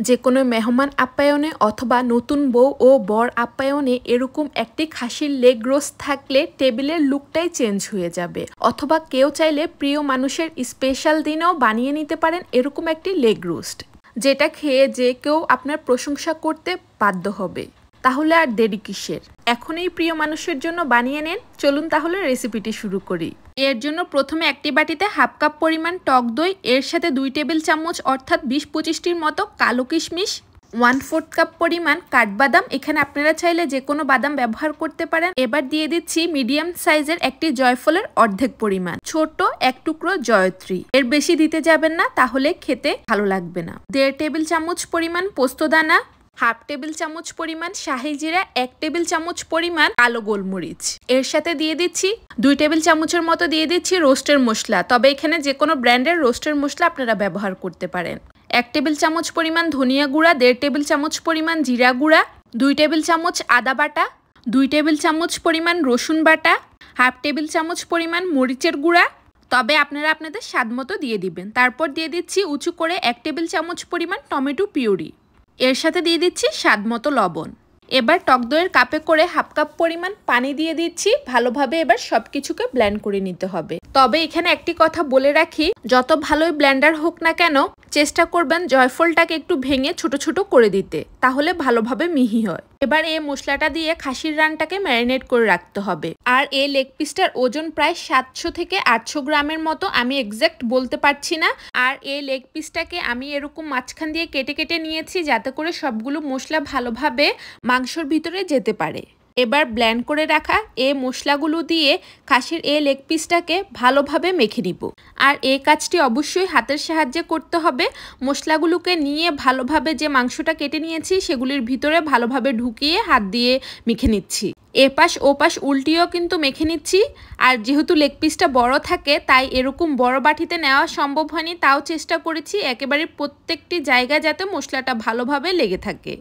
যে কোনো মেহমান আপ্যায়নে অথবা নতুন বউ ও বর আপ্যায়নে এরকম একটি খাসির লেগ রোস্ট থাকলে টেবিলের লুকটাই চেঞ্জ হয়ে যাবে। অথবা কেউ চাইলে প্রিয় মানুষের স্পেশাল দিনেও বানিয়ে নিতে পারেন এরকম একটি লেগ রোস্ট, যেটা খেয়ে যে কেউ আপনার প্রশংসা করতে বাধ্য হবে। তাহলে আর দেরি কিসের, এখনই প্রিয় মানুষের জন্য বানিয়ে নেন। চলুন তাহলে রেসিপিটি শুরু করি। এর জন্য প্রথমে একটি বাটিতে হাফ কাপ পরিমাণ টক দই, এর সাথে 2 টেবিল চামচ অর্থাৎ 20-25টির মতো কালো কিশমিশ, 1/4 কাপ পরিমাণ কাঠবাদাম, এখানে আপনারা চাইলে যে কোনো বাদাম ব্যবহার করতে পারেন। এবার দিয়ে দিচ্ছি মিডিয়াম সাইজের একটি জয়ফলের অর্ধেক পরিমাণ, ছোট এক টুকরো জয়ত্রী। এর বেশি দিতে যাবেন না, তাহলে খেতে ভালো লাগবে না। 1.5 টেবিল চামচ পরিমাণ পোস্তদানা, হাফ টেবিল চামচ পরিমাণ শাহি জিরা, 1 টেবিল চামচ পরিমাণ কালো গোলমরিচ। এর সাথে দিয়ে দিচ্ছি 2 টেবিল চামচের মতো দিয়ে দিচ্ছি রোস্টের মশলা, তবে এখানে যে কোনো ব্র্যান্ডের রোস্টের মশলা আপনারা ব্যবহার করতে পারেন। 1 টেবিল চামচ পরিমাণ ধনিয়া গুঁড়া, 1.5 টেবিল চামচ পরিমাণ জিরা গুঁড়া, 2 টেবিল চামচ আদা বাটা, 2 টেবিল চামচ পরিমাণ রসুন বাটা, হাফ টেবিল চামচ পরিমাণ মরিচের গুঁড়া, তবে আপনারা আপনাদের স্বাদ মতো দিয়ে দিবেন। তারপর দিয়ে দিচ্ছি উঁচু করে 1 টেবিল চামচ পরিমাণ টমেটো পিউরি। এর সাথে দিয়ে দিচ্ছি স্বাদ মতো লবণ। এবার টক দইয়ের কাপে করে হাফ কাপ পরিমাণ পানি দিয়ে দিচ্ছি। ভালোভাবে এবার সবকিছুকে ব্লেন্ড করে নিতে হবে। তবে এখানে একটি কথা বলে রাখি, যত ভালোই ব্লেন্ডার হোক না কেন, চেষ্টা করবেন জয়ফলটাকে একটু ভেঙে ছোট ছোট করে দিতে, তাহলে ভালোভাবে মিহি হয়। এবার এই মশলাটা দিয়ে খাসির রানটাকে ম্যারিনেট করে রাখতে হবে। আর এই লেগ পিসটার ওজন প্রায় 700 থেকে 800 গ্রামের মতো, আমি এক্সাক্ট বলতে পারছি না। আর এই লেগ পিসটাকে আমি এরকম মাঝখান দিয়ে কেটে কেটে নিয়েছি, যাতে করে সবগুলো মশলা ভালোভাবে মাংসর ভিতরে যেতে পারে। এবার ব্লেন্ড করে রাখা এই মশলাগুলো দিয়ে খাসির এই লেগ পিসটাকে ভালোভাবে মেখে নিব। আর এই কাজটি অবশ্যই হাতের সাহায্যে করতে হবে। মশলাগুলোকে নিয়ে ভালোভাবে যে মাংসটা কেটে নিয়েছি সেগুলির ভিতরে ভালোভাবে ঢুকিয়ে হাত দিয়ে মেখে নিচ্ছি। এপাশ ওপাশ উল্টিয়েও কিন্তু মেখে নিচ্ছি। আর যেহেতু লেগ পিসটা বড় থাকে, তাই এরকম বড় বাটিতে নেওয়া সম্ভব হয়নি, তাও চেষ্টা করেছি একেবারে প্রত্যেকটি জায়গায় যাতে মশলাটা ভালোভাবে লেগে থাকে,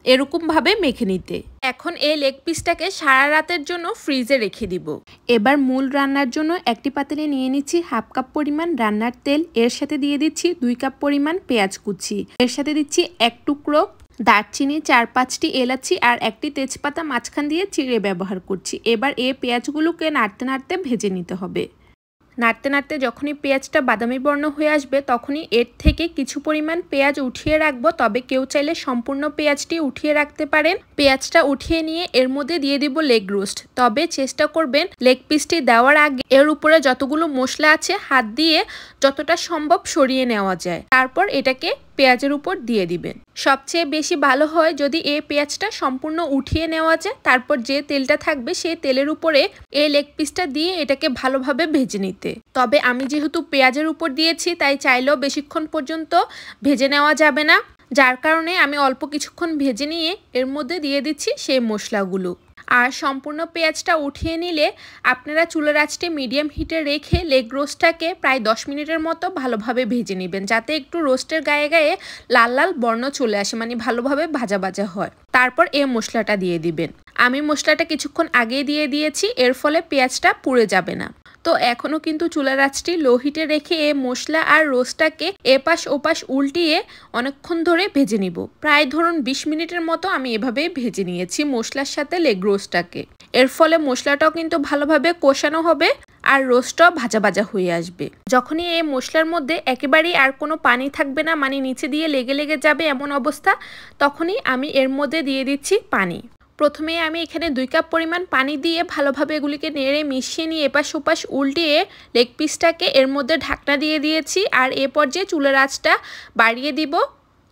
এরকম ভাবে মেখে নিতে। এখন এই লেগ পিসটাকে সারা রাতের জন্য ফ্রিজে রেখে দিব। এবার মূল রান্নার জন্য একটি পাতিলে নিয়ে নিচ্ছি হাফ কাপ পরিমাণ রান্নার তেল, এর সাথে দিয়ে দিচ্ছি 2 কাপ পরিমাণ পেঁয়াজ কুচি, এর সাথে দিচ্ছি 1 টুকরো দারচিনি, 4-5টি এলাচি আর একটি তেজপাতা মাঝখান দিয়ে চিড়ে ব্যবহার করছি। এবার এই পেঁয়াজগুলোকে নাড়তে নাড়তে ভেজে নিতে হবে। নাড়তে নাড়তে যখনই পেঁয়াজটা বাদামি বর্ণ হয়ে আসবে, তখনই এর থেকে কিছু পরিমাণ পেঁয়াজ উঠিয়ে রাখবো। তবে কেউ চাইলে সম্পূর্ণ পেঁয়াজটি উঠিয়ে রাখতে পারেন। পেঁয়াজটা উঠিয়ে নিয়ে এর মধ্যে দিয়ে দিব লেগ রোস্ট। তবে চেষ্টা করবেন লেগ পিসটি দেওয়ার আগে এর উপরে যতগুলো মশলা আছে হাত দিয়ে যতটা সম্ভব সরিয়ে নেওয়া যায়, তারপর এটাকে পেঁয়াজের উপর দিয়ে দিবেন। সবচেয়ে বেশি ভালো হয় যদি এই পেঁয়াজটা সম্পূর্ণ উঠিয়ে নেওয়া যায়, তারপর যে তেলটা থাকবে সেই তেলের উপরে এই লেগ পিসটা দিয়ে এটাকে ভালোভাবে ভেজে নিতে। তবে আমি যেহেতু পেঁয়াজের উপর দিয়েছি, তাই চাইলেও বেশিক্ষণ পর্যন্ত ভেজে নেওয়া যাবে না, যার কারণে আমি অল্প কিছুক্ষণ ভেজে নিয়ে এর মধ্যে দিয়ে দিচ্ছি সেই মশলাগুলো। আর সম্পূর্ণ পেঁয়াজটা উঠিয়ে নিলে আপনারা চুলার আঁচটা মিডিয়াম হিটে রেখে লেগ রোস্টটাকে প্রায় 10 মিনিটের মতো ভালোভাবে ভেজে নেবেন, যাতে একটু রোস্টের গায়ে গায়ে লাল লাল বর্ণ চলে আসে, মানে ভালোভাবে ভাজা ভাজা হয়। তারপর এই মশলাটা দিয়ে দিবেন। আমি মশলাটা কিছুক্ষণ আগে দিয়ে দিয়েছি, এর ফলে পেঁয়াজটা পুড়ে যাবে না। তো এখনও কিন্তু চুলার আঁচটি লো হিটে রেখে এই মশলা আর রোস্টটাকে এপাশ ওপাশ উল্টিয়ে অনেকক্ষণ ধরে ভেজে নিব। প্রায় ধরুন 20 মিনিটের মতো আমি এভাবেই ভেজে নিয়েছি মশলার সাথে লেগ রোস্টটাকে। এর ফলে মশলাটাও কিন্তু ভালোভাবে কষানো হবে আর রোস্টটাও ভাজা ভাজা হয়ে আসবে। যখনই এই মশলার মধ্যে একেবারেই আর কোনো পানি থাকবে না, মানে নিচে দিয়ে লেগে লেগে যাবে এমন অবস্থা, তখনই আমি এর মধ্যে দিয়ে দিচ্ছি পানি। প্রথমে আমি এখানে 2 কাপ পরিমাণ পানি দিয়ে ভালোভাবে এগুলিকে নেড়ে মিশিয়ে নিয়ে এপাশ ওপাশ উল্টিয়ে লেগ পিসটাকে এর মধ্যে ঢাকনা দিয়ে দিয়েছি। আর এ পর্যায়ে চুলার আঁচটা বাড়িয়ে দিব।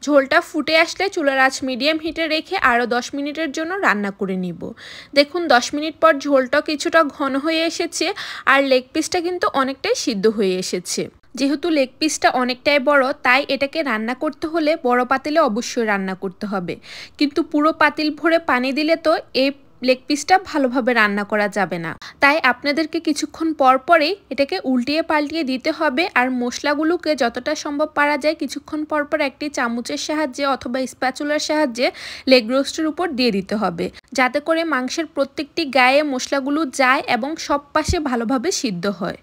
ঝোলটা ফুটে আসলে চুলার আঁচ মিডিয়াম হিটে রেখে আরও 10 মিনিটের জন্য রান্না করে নিব। দেখুন 10 মিনিট পর ঝোলটা কিছুটা ঘন হয়ে এসেছে আর লেগ পিসটা কিন্তু অনেকটাই সিদ্ধ হয়ে এসেছে। যেহেতু লেগ পিসটা অনেকটাই বড়, তাই এটাকে রান্না করতে হলে বড় পাতিলে অবশ্যই রান্না করতে হবে। কিন্তু পুরো পাতিল ভরে পানি দিলে তো এই লেগ পিসটা ভালোভাবে রান্না করা যাবে না। তাই আপনাদেরকে কিছুক্ষণ পর পরেই এটাকে উল্টিয়ে পাল্টিয়ে দিতে হবে। আর মশলাগুলোকে যতটা সম্ভব পারা যায় কিছুক্ষণ পর পর একটি চামচের সাহায্যে অথবা স্প্যাচুলার সাহায্যে লেগ রোস্টের উপর দিয়ে দিতে হবে, যাতে করে মাংসের প্রত্যেকটি গায়ে মশলাগুলো যায় এবং সব পাশে ভালোভাবে সিদ্ধ হয়।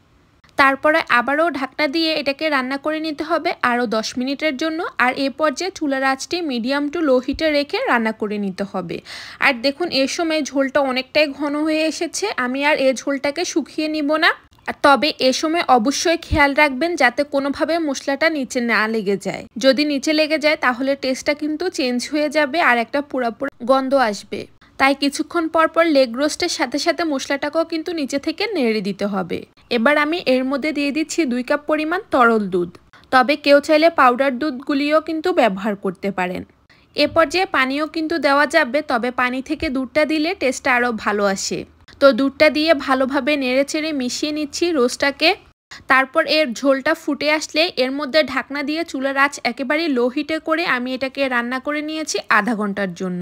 তারপরে আবারও ঢাকনা দিয়ে এটাকে রান্না করে নিতে হবে আরও 10 মিনিটের জন্য। আর এ পর্যায়ে চুলার আঁচটি মিডিয়াম টু লো হিটে রেখে রান্না করে নিতে হবে। আর দেখুন এর সময় ঝোলটা অনেকটাই ঘন হয়ে এসেছে, আমি আর এই ঝোলটাকে শুকিয়ে নিব না। তবে এ সময় অবশ্যই খেয়াল রাখবেন যাতে কোনোভাবে মশলাটা নিচে না লেগে যায়। যদি নিচে লেগে যায় তাহলে টেস্টটা কিন্তু চেঞ্জ হয়ে যাবে আর একটা পুরোপুরি গন্ধ আসবে। তাই কিছুক্ষণ পর পর লেগ রোস্টের সাথে সাথে মশলাটাকেও কিন্তু নিচে থেকে নেড়ে দিতে হবে। এবার আমি এর মধ্যে দিয়ে দিচ্ছি 2 কাপ পরিমাণ তরল দুধ, তবে কেউ চাইলে পাউডার দুধগুলিও কিন্তু ব্যবহার করতে পারেন। এ পর্যায়ে পানিও কিন্তু দেওয়া যাবে, তবে পানি থেকে দুধটা দিলে টেস্টটা আরও ভালো আসে। তো দুধটা দিয়ে ভালোভাবে নেড়েচেড়ে মিশিয়ে নিচ্ছি রোস্টটাকে। তারপর এর ঝোলটা ফুটে আসলে এর মধ্যে ঢাকনা দিয়ে চুলার আঁচ একেবারে লো হিটে করে আমি এটাকে রান্না করে নিয়েছি আধা ঘন্টার জন্য।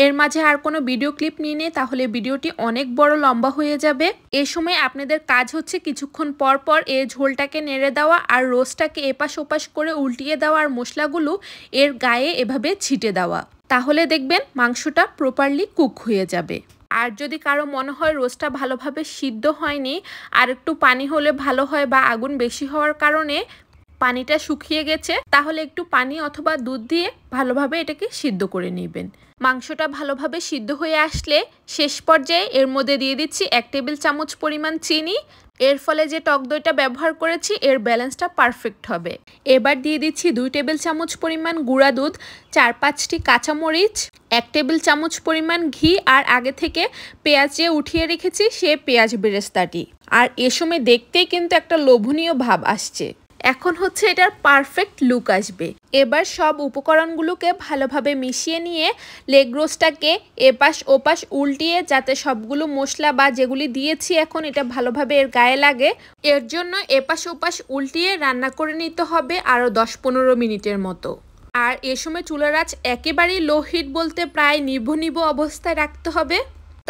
এর মাঝে আর কোনো ভিডিও ক্লিপ নিয়ে নেই, তাহলে ভিডিওটি অনেক বড় লম্বা হয়ে যাবে। এই সময় আপনাদের কাজ হচ্ছে কিছুক্ষণ পর পর এই ঝোলটাকে নেড়ে দেওয়া আর রোস্টটাকে এপাশ ওপাশ করে উল্টিয়ে দেওয়া আর মশলাগুলো এর গায়ে এভাবে ছিটে দেওয়া। তাহলে দেখবেন মাংসটা প্রপারলি কুক হয়ে যাবে। আর যদি কারো মনে হয় রোস্টটা ভালোভাবে সিদ্ধ হয়নি, আর একটু পানি হলে ভালো হয় বা আগুন বেশি হওয়ার কারণে পানিটা শুকিয়ে গেছে, তাহলে একটু পানি অথবা দুধ দিয়ে ভালোভাবে এটাকে সিদ্ধ করে নেবেন। মাংসটা ভালোভাবে সিদ্ধ হয়ে আসলে শেষ পর্যায়ে এর মধ্যে দিয়ে দিচ্ছি 1 টেবিল চামচ পরিমাণ চিনি। এর ফলে যে টক দইটা ব্যবহার করেছি এর ব্যালেন্সটা পারফেক্ট হবে। এবার দিয়ে দিচ্ছি 2 টেবিল চামচ পরিমাণ গুঁড়া দুধ, 4-5টি কাঁচামরিচ, 1 টেবিল চামচ পরিমাণ ঘি আর আগে থেকে পেঁয়াজ যে উঠিয়ে রেখেছি সে পেঁয়াজ বেরেস্তাটি। আর এ সময় দেখতেই কিন্তু একটা লোভনীয় ভাব আসছে। এখন হচ্ছে এটার পারফেক্ট লুক আসবে। এবার সব উপকরণগুলোকে ভালোভাবে মিশিয়ে নিয়ে লেগ রোস্টটাকে এপাশ ওপাশ উল্টিয়ে যাতে সবগুলো মশলা বা যেগুলি দিয়েছি এখন এটা ভালোভাবে এর গায়ে লাগে, এর জন্য এপাশ ওপাশ উল্টিয়ে রান্না করে নিতে হবে আরও 10-15 মিনিটের মতো। আর এ সময় চুলার আঁচ একেবারেই লো হিট বলতে প্রায় নিভু নিভু অবস্থায় রাখতে হবে।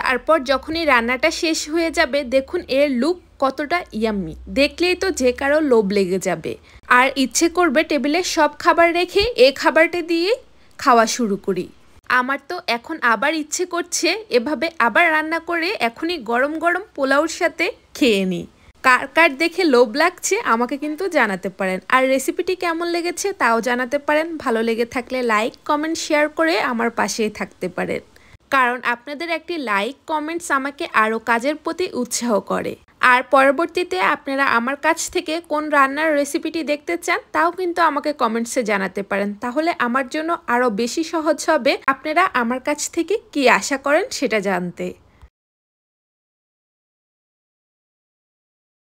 তারপর যখনই রান্নাটা শেষ হয়ে যাবে দেখুন এর লুক কতটা ইয়াম্মি, দেখলেই তো যে কারো লোভ লেগে যাবে আর ইচ্ছে করবে টেবিলে সব খাবার রেখে এই খাবারটা দিয়ে খাওয়া শুরু করি। আমার তো এখন আবার ইচ্ছে করছে এভাবে আবার রান্না করে এখনই গরম গরম পোলাওর সাথে খেয়ে নিই। কার কার দেখে লোভ লাগছে আমাকে কিন্তু জানাতে পারেন। আর রেসিপিটি কেমন লেগেছে তাও জানাতে পারেন। ভালো লেগে থাকলে লাইক কমেন্ট শেয়ার করে আমার পাশেই থাকতে পারেন, কারণ আপনাদের একটি লাইক কমেন্টস আমাকে আরও কাজের প্রতি উৎসাহ করে। আর পরবর্তীতে আপনারা আমার কাছ থেকে কোন রান্নার রেসিপিটি দেখতে চান তাও কিন্তু আমাকে কমেন্টসে জানাতে পারেন, তাহলে আমার জন্য আরও বেশি সহজ হবে আপনারা আমার কাছ থেকে কি আশা করেন সেটা জানতে।